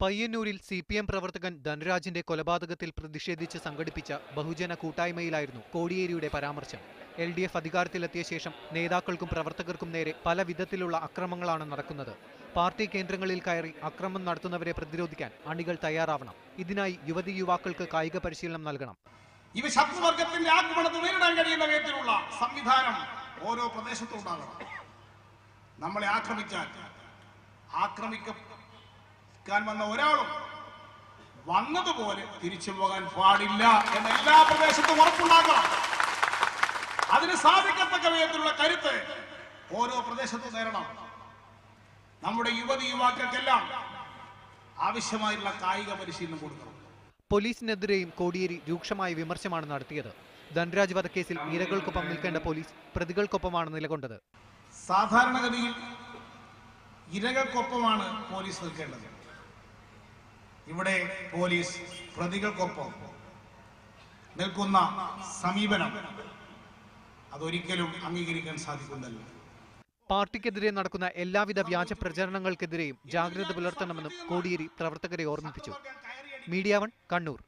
പയ്യന്നൂരിൽ CPM പ്രവർത്തകൻ ധനരാജിന്റെ കൊലപാതകത്തിൽ പ്രതിഷേധിച്ച് സംഘടിപ്പിച്ച ബഹുജന കൂട്ടായ്മയിലായിരുന്നു കോടിയേരിയുടെ പരാമർശം. LDF അധികാരത്തിലെത്തിയ ശേഷം നേതാക്കൾക്കും പ്രവർത്തകർക്കും നേരെ പല വിധത്തിലുള്ള അക്രമങ്ങളാണ് നടക്കുന്നത്. പാർട്ടി കേന്ദ്രങ്ങളിൽ കയറി അക്രമം നടത്തുന്നവരെ പ്രതിരോധിക്കാൻ അണികൾ തയ്യാറാവണം. ഇതിനായി യുവതി-യുവാക്കൾക്ക് കായിക പരിശീലനം നൽകണം. ഇവ ശത്രുവർഗത്തിന്റെ ആക്രമണത്തെ നേരിടാൻ കഴിയുന്ന വിധത്തിലുള്ള സംവിധാനം ഓരോ പ്രദേശത്തും ഉണ്ടാകണം. നമ്മളെ ആക്രമിക്കാൻ വന്ന ഒരാളും വന്നതുപോലെ തിരിച്ചു പോകാൻ പാടില്ല എന്ന എല്ലാ പ്രദേശത്തും ഉറപ്പുണ്ടാക്കണം. അതിന് സാധിക്കത്തക്ക വിധത്തിലുള്ള കരുത്ത് ഓരോ പ്രദേശത്തും നേരണം. നമ്മുടെ യുവതി-യുവാക്കൾക്കെല്ലാം ആവശ്യമായുള്ള കായിക പരിശീലനം കൊടുക്കണം. പോലീസിനെതിരെയും കോടിയേരി രൂക്ഷമായ വിമർശനമാണ് നടത്തിയത്. ധനരാജ് വധക്കേസിൽ ഇരകൾക്കൊപ്പം നിൽക്കേണ്ട പോലീസ് പ്രതികൾക്കൊപ്പമാണ് നിലകൊണ്ടത്. സാധാരണഗതിയിൽ ഇരകൾക്കൊപ്പമാണ് പോലീസ് നിൽക്കേണ്ടത്. ഇവിടെ പോലീസ് പ്രതികൾക്കൊപ്പം നിൽക്കുന്ന സമീപനം അതൊരിക്കലും അംഗീകരിക്കാൻ സാധിക്കുന്നതല്ല. പാർട്ടിക്കെതിരെ നടക്കുന്ന എല്ലാവിധ വ്യാജ പ്രചരണങ്ങൾക്കെതിരെയും ജാഗ്രത പുലർത്തണമെന്നും കോടിയേരി പ്രവർത്തകരെ ഓർമ്മിപ്പിച്ചു. മീഡിയ 1 കണ്ണൂർ.